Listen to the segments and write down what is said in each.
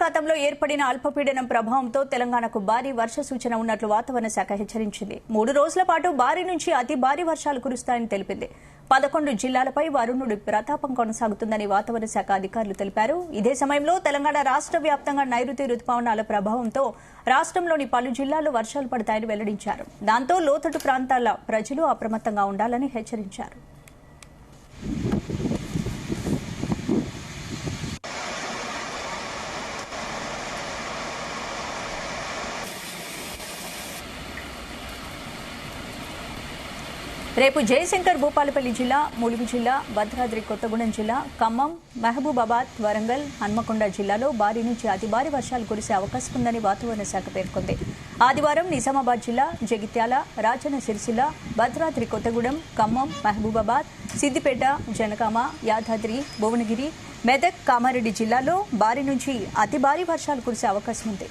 బంగాళాఖాతంలో ఏర్పడిన అల్పపీడనం ప్రభావంతో తెలంగాణకు భారీ వర్ష సూచన ఉన్నట్లు వాతావరణ శాఖ హెచ్చరించింది. 3 రోజుల పాటు భారీ నుంచి అతి భారీ వర్షాలు కురుస్తాయని తెలిపింది. 11 జిల్లాలపై వరుణుడి ప్రతాపం కొనసాగుతుందని వాతావరణ శాఖ అధికారులు తెలిపారు. ఇదే సమయంలో తెలంగాణ రాష్ట్ర వ్యాప్తంగా నైరుతి రుతుపవనాల ప్రభావంతో రాష్ట్రంలోని పలు జిల్లాల్లో వర్షాలు పడతాయని వెల్లడించారు. దాంతో లోతట్టు ప్రాంతాల ప్రజలు అప్రమత్తంగా ఉండాలని హెచ్చరించారు. రేపు జయశంకర్ భూపాలపల్లి జిల్లా, ములుగు జిల్లా, భద్రాద్రి కొత్తగూడెం జిల్లా, ఖమ్మం, మహబూబాబాద్, వరంగల్, హన్మకొండ జిల్లాలో భారీ నుంచి అతి భారీ వర్షాలు కురిసే అవకాశం ఉందని వాతావరణ శాఖ పేర్కొంది. ఆదివారం నిజామాబాద్ జిల్లా, జగిత్యాల, రాజన్న సిరిసిల్ల, భద్రాద్రి కొత్తగూడెం, ఖమ్మం, మహబూబాబాద్, సిద్దిపేట, జనగామ, యాదాద్రి, భువనగిరి, మెదక్, కామారెడ్డి జిల్లాల్లో భారీ నుంచి అతి భారీ వర్షాలు కురిసే అవకాశం ఉంది.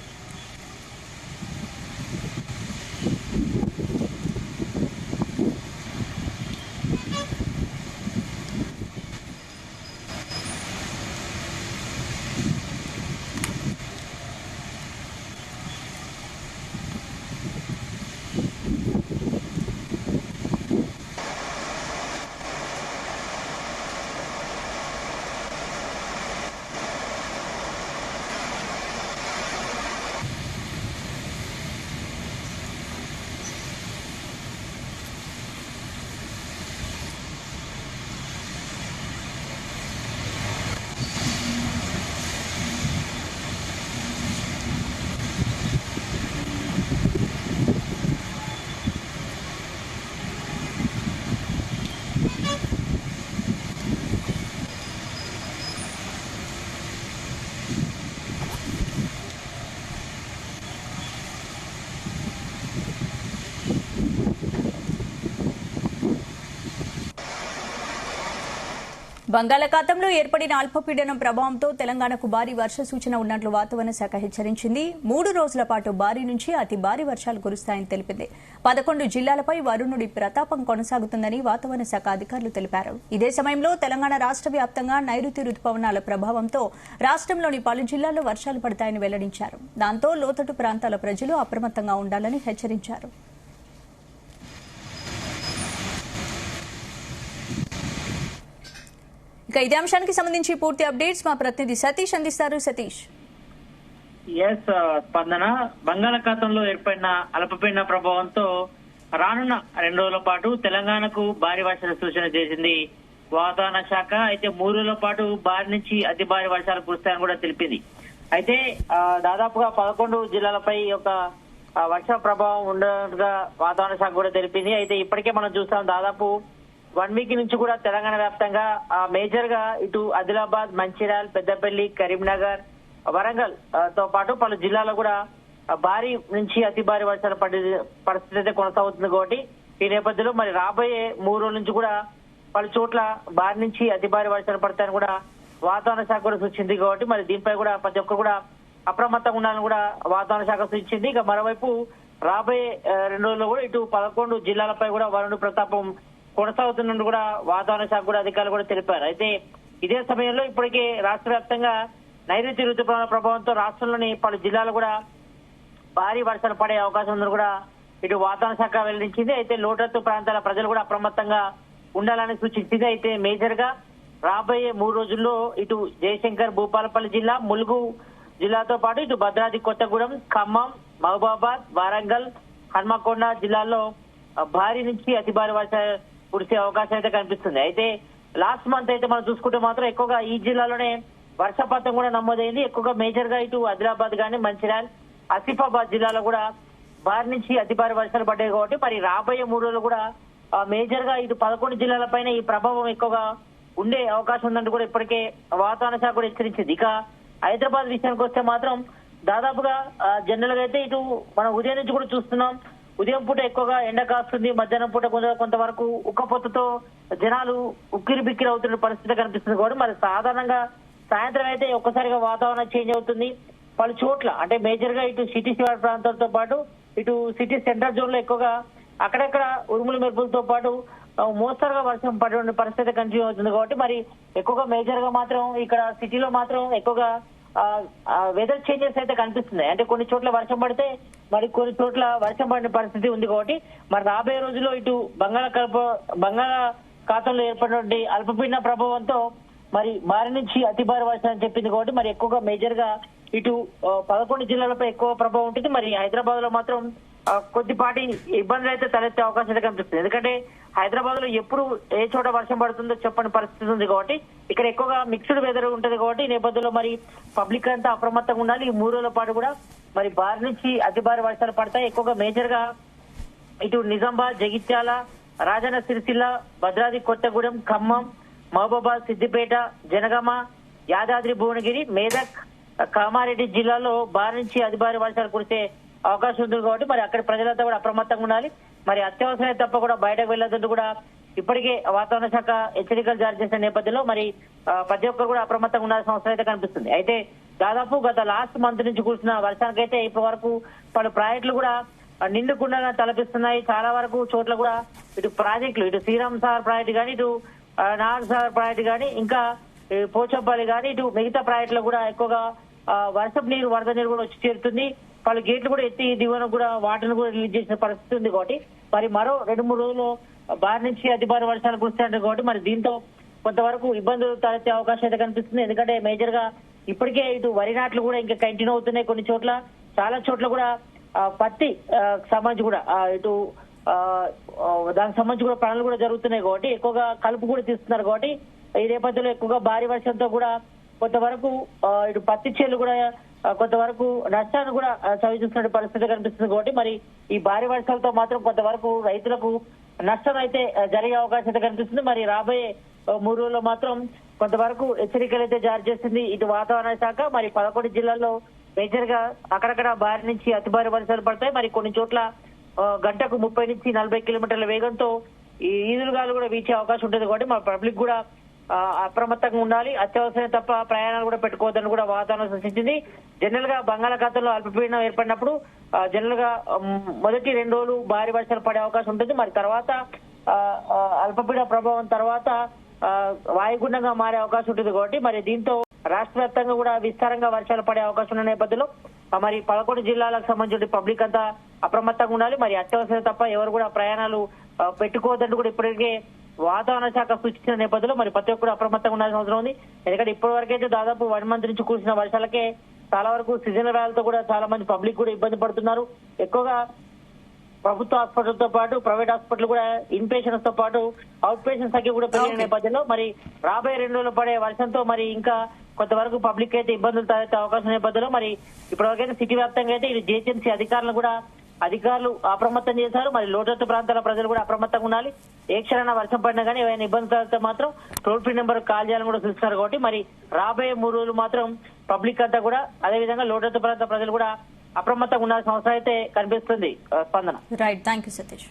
బంగాళాఖాతంలో ఏర్పడిన అల్పపీడనం ప్రభావంతో తెలంగాణకు భారీ వర్ష సూచన ఉన్నట్లు వాతావరణ శాఖ హెచ్చరించింది. 3 రోజుల పాటు భారీ నుంచి అతి భారీ వర్షాలు కురుస్తాయని తెలిపింది. 11 జిల్లాలపై వరుణుడి ప్రతాపం కొనసాగుతుందని వాతావరణ శాఖ అధికారులు తెలిపారు. ఇదే సమయంలో తెలంగాణ రాష్ట్ర వ్యాప్తంగా నైరుతి రుతుపవనాల ప్రభావంతో రాష్ట్రంలోని పలు జిల్లాల్లో వర్షాలు పడతాయని వెల్లడించారు. దాంతో లోతట్టు ప్రాంతాల ప్రజలు అప్రమత్తంగా ఉండాలని హెచ్చరించారు. ఇక ఇదే అంశానికి సంబంధించి పూర్తి అప్డేట్స్ మా ప్రతినిధి సతీష్ అందిస్తారు. సతీష్. స్పందన, బంగాళాఖాతంలో ఏర్పడిన అల్పపీడన ప్రభావంతో రానున్న 2 రోజుల పాటు తెలంగాణకు భారీ వర్షాల సూచన చేసింది వాతావరణ శాఖ. అయితే 3 రోజుల పాటు భారీ నుంచి అతి భారీ వర్షాలు కురుస్తాయని కూడా తెలిపింది. అయితే దాదాపుగా 11 జిల్లాలపై ఒక వర్ష ప్రభావం ఉండగా వాతావరణ శాఖ కూడా తెలిపింది. అయితే ఇప్పటికే మనం చూస్తాం, దాదాపు 1 వీక్ నుంచి కూడా తెలంగాణ వ్యాప్తంగా మేజర్ గా ఇటు ఆదిలాబాద్, మంచిర్యాల, పెద్దపల్లి, కరీంనగర్, వరంగల్ తో పాటు పలు జిల్లాల్లో కూడా భారీ నుంచి అతి భారీ వర్షాలు పడే పరిస్థితి అయితే కొనసాగుతుంది. కాబట్టి ఈ నేపథ్యంలో మరి రాబోయే 3 రోజుల నుంచి కూడా పలు చోట్ల భారీ నుంచి అతి భారీ వర్షాలు పడతాయని కూడా వాతావరణ శాఖ కూడా సూచించింది. కాబట్టి మరి దీనిపై కూడా ప్రతి ఒక్కరు కూడా అప్రమత్తంగా ఉండాలని కూడా వాతావరణ శాఖ సూచించింది. ఇక మరోవైపు రాబోయే 2 రోజుల్లో కూడా ఇటు 11 జిల్లాలపై కూడా వరుణుడి ప్రతాపం కొనసాగుతున్నట్టు కూడా వాతావరణ శాఖ కూడా అధికారులు కూడా తెలిపారు. అయితే ఇదే సమయంలో ఇప్పటికే రాష్ట్ర వ్యాప్తంగా నైరుతి రుతుపవనాల ప్రభావంతో రాష్ట్రంలోని పలు జిల్లాలు కూడా భారీ వర్షాలు పడే అవకాశం ఉందని కూడా ఇటు వాతావరణ శాఖ వెల్లడించింది. అయితే లోతట్టు ప్రాంతాల ప్రజలు కూడా అప్రమత్తంగా ఉండాలని సూచించింది. అయితే మేజర్ గా రాబోయే 3 రోజుల్లో ఇటు జయశంకర్ భూపాలపల్లి జిల్లా, ములుగు జిల్లాతో పాటు ఇటు భద్రాద్రి కొత్తగూడెం, ఖమ్మం, మహబూబాబాద్, వరంగల్, హన్మకొండ జిల్లాల్లో భారీ నుంచి అతి భారీ వర్షాలు కురిసే అవకాశం అయితే కనిపిస్తుంది. అయితే లాస్ట్ మంత్ అయితే మనం చూసుకుంటే మాత్రం ఎక్కువగా ఈ జిల్లాలోనే వర్షపాతం కూడా నమోదైంది. ఎక్కువగా మేజర్ గా ఇటు ఆదిలాబాద్ గానీ, మంచిర్యాల, ఆసిఫాబాద్ జిల్లాలో కూడా భారీ నుంచి అతి భారీ వర్షాలు పడ్డాయి. కాబట్టి మరి రాబోయే 3 రోజులు కూడా మేజర్ గా ఇటు 11 జిల్లాలపైన ఈ ప్రభావం ఎక్కువగా ఉండే అవకాశం ఉందంటూ కూడా ఇప్పటికే వాతావరణ శాఖ కూడా హెచ్చరించింది. ఇక హైదరాబాద్ విషయానికి వస్తే మాత్రం దాదాపుగా జనరల్ గా అయితే ఇటు మనం ఉదయం నుంచి కూడా చూస్తున్నాం, ఉదయం పూట ఎక్కువగా ఎండ కాస్తుంది, మధ్యాహ్నం పూట కొంతవరకు ఉక్కపోతతో జనాలు ఉక్కిరి బిక్కిరి అవుతున్న పరిస్థితి కనిపిస్తుంది. కూడా మరి సాధారణంగా సాయంత్రం అయితే ఒక్కసారిగా వాతావరణం చేంజ్ అవుతుంది. పలు చోట్ల అంటే మేజర్ గా ఇటు సిటీ శివారు ప్రాంతాలతో పాటు ఇటు సిటీ సెంట్రల్ జోన్ లో ఎక్కువగా అక్కడక్కడ ఉరుములు మెరుపులతో పాటు మోస్తరుగా వర్షం పడే పరిస్థితి కంటిన్యూ అవుతుంది. కాబట్టి మరి ఎక్కువగా మేజర్ గా మాత్రం ఇక్కడ సిటీలో మాత్రం ఎక్కువగా వెదర్ చేంజెస్ అయితే కనిపిస్తున్నాయి. అంటే కొన్ని చోట్ల వర్షం పడితే మరి కొన్ని చోట్ల వర్షం పడిన పరిస్థితి ఉంది కాబట్టి మరి రాబోయే రోజుల్లో ఇటు బంగాళాఖాతంలో ఏర్పడినటువంటి అల్పపీడన ప్రభావంతో మరి భారీ నుంచి అతి భారీ వర్షం అని చెప్పింది కాబట్టి మరి ఎక్కువగా మేజర్ గా ఇటు 11 జిల్లాలపై ఎక్కువ ప్రభావం ఉంటుంది. మరి హైదరాబాద్ లో మాత్రం కొద్దిపాటి ఇబ్బందులు అయితే తలెత్తే అవకాశం అయితే కనిపిస్తుంది. ఎందుకంటే హైదరాబాద్ లో ఎప్పుడు ఏ చోట వర్షం పడుతుందో చెప్పని పరిస్థితి ఉంది కాబట్టి ఇక్కడ ఎక్కువగా మిక్స్డ్ వెదర్ ఉంటుంది కాబట్టి ఈ నేపథ్యంలో మరి పబ్లిక్ అంతా అప్రమత్తంగా ఉండాలి. ఈ 3 రోజుల పాటు కూడా మరి భారీ నుంచి అతి భారీ వర్షాలు పడతాయి. ఎక్కువగా మేజర్ గా ఇటు నిజామాబాద్, జగిత్యాల, రాజన్న సిరిసిల్ల, భద్రాద్రి కొత్తగూడెం, ఖమ్మం, మహబూబాబాద్, సిద్దిపేట, జనగామ, యాదాద్రి భువనగిరి, మేదక్, కామారెడ్డి జిల్లాలో భారీ నుంచి అతి భారీ వర్షాలు కురిసే అవకాశం ఉంది కాబట్టి మరి అక్కడ ప్రజలంతా కూడా అప్రమత్తంగా ఉండాలి. మరి అత్యవసరమే తప్ప కూడా బయటకు వెళ్లొద్దంటూ కూడా ఇప్పటికే వాతావరణ శాఖ హెచ్చరికలు జారీ చేసిన నేపథ్యంలో మరి ప్రతి ఒక్కరు కూడా అప్రమత్తంగా ఉండాల్సిన అవసరం అయితే కనిపిస్తుంది. అయితే దాదాపు గత లాస్ట్ మంత్ నుంచి కురిసిన వర్షానికైతే ఇప్పటి వరకు పలు ప్రాజెక్టులు కూడా నిండుకుండగా తలపిస్తున్నాయి. చాలా వరకు చోట్ల కూడా ఇటు ప్రాజెక్టులు ఇటు శ్రీరామ్ సాగర్ ప్రాజెక్టు కానీ ఇటు నాగర్ సాగర్ ప్రాజెక్టు కానీ ఇంకా పోచంపల్లి కానీ ఇటు మిగతా ప్రాజెక్టులు కూడా ఎక్కువగా వర్షపు నీరు వరద నీరు కూడా వచ్చి చేరుతుంది. పలు గేట్లు కూడా ఎత్తి దిగువన కూడా వాటర్ను కూడా రిలీజ్ చేసిన పరిస్థితి ఉంది కాబట్టి మరి మరో 2-3 రోజులు భారీ నుంచి అతి భారీ వర్షాలు కురుస్తాయి కాబట్టి మరి దీంతో కొంతవరకు ఇబ్బందులు తలెత్తే అవకాశం అయితే కనిపిస్తుంది. ఎందుకంటే మేజర్ గా ఇప్పటికే ఇటు వరి నాట్లు కూడా ఇంకా కంటిన్యూ అవుతున్నాయి. కొన్ని చోట్ల చాలా చోట్ల కూడా పత్తి సంబంధించి కూడా ఇటు దానికి సంబంధించి కూడా పనులు కూడా జరుగుతున్నాయి కాబట్టి ఎక్కువగా కలుపు కూడా తీస్తున్నారు కాబట్టి ఈ నేపథ్యంలో ఎక్కువగా భారీ వర్షంతో కూడా కొంతవరకు ఇటు పత్తి చేలు కూడా కొంతవరకు నష్టాన్ని కూడా చవిచూస్తున్న పరిస్థితి కనిపిస్తుంది కాబట్టి మరి ఈ భారీ వర్షాలతో మాత్రం కొంతవరకు రైతులకు నష్టం అయితే జరిగే అవకాశం అయితే కనిపిస్తుంది. మరి రాబోయే 3 రోజుల్లో మాత్రం కొంతవరకు హెచ్చరికలు అయితే జారీ చేసింది ఇటు వాతావరణ శాఖ. మరి 11 జిల్లాల్లో మేజర్ గా అక్కడక్కడ భారీ నుంచి అతి భారీ వర్షాలు పడతాయి. మరి కొన్ని చోట్ల గంటకు 30 నుంచి 40 కిలోమీటర్ల వేగంతో ఈ ఈదురుగాలు కూడా వీచే అవకాశం ఉంటుంది కాబట్టి మా పబ్లిక్ కూడా అప్రమత్తంగా ఉండాలి. అత్యవసరం తప్ప ప్రయాణాలు కూడా పెట్టుకోవద్దని కూడా వాతావరణం సూచించింది. జనరల్ గా బంగాళాఖాతంలో అల్పపీడనం ఏర్పడినప్పుడు జనరల్ గా మొదటి 2 రోజులు భారీ వర్షాలు పడే అవకాశం ఉంటుంది. మరి తర్వాత అల్పపీడన ప్రభావం తర్వాత వాయుగుండంగా మారే అవకాశం ఉంటుంది కాబట్టి మరి దీంతో రాష్ట్ర వ్యాప్తంగా కూడా విస్తారంగా వర్షాలు పడే అవకాశం ఉన్న నేపథ్యంలో మరి 11 జిల్లాలకు సంబంధించిన పబ్లిక్ అంతా అప్రమత్తంగా ఉండాలి. మరి అత్యవసరం తప్ప ఎవరు కూడా ప్రయాణాలు పెట్టుకోవద్దంటూ కూడా ఇప్పటికే వాతావరణ శాఖ సూచించిన నేపథ్యంలో మరి ప్రతి ఒక్కరు అప్రమత్తంగా ఉండాల్సిన అవసరం ఉంది. ఎందుకంటే ఇప్పటి వరకైతే దాదాపు 1 మంత్ నుంచి కురిసిన వర్షాలకే చాలా వరకు సీజనల్ వ్యాధులతో కూడా చాలా మంది పబ్లిక్ కూడా ఇబ్బంది పడుతున్నారు. ఎక్కువగా ప్రభుత్వ హాస్పిటల్ తో పాటు ప్రైవేట్ హాస్పిటల్ కూడా ఇన్ పేషెంట్స్ తో పాటు అవుట్ పేషెంట్స్ సంఖ్య కూడా పెరిగిన నేపథ్యంలో మరి రాబోయే 2 రోజులు పడే వర్షంతో మరి ఇంకా కొంతవరకు పబ్లిక్ అయితే ఇబ్బందులు తలెత్తే అవకాశం నేపథ్యంలో మరి ఇప్పటివరకైతే సిటీ వ్యాప్తంగా అయితే ఇది జిహెచ్ఎంసీ అధికారులు అప్రమత్తం చేశారు. మరి లోతట్టు ప్రాంతాల ప్రజలు కూడా అప్రమత్తంగా ఉండాలి. ఏ క్షణాన వర్షం పడినా కానీ ఏమైనా ఇబ్బంది కలిగితే మాత్రం టోల్ ఫ్రీ నెంబర్ కాల్ చేయాలని కూడా చూస్తున్నారు కాబట్టి మరి రాబోయే 3 రోజులు మాత్రం పబ్లిక్ అంతా కూడా అదేవిధంగా లోతట్టు ప్రాంత ప్రజలు కూడా అప్రమత్తంగా ఉండాల్సిన అవసరం అయితే కనిపిస్తుంది. స్పందన. Right, thank you Satish.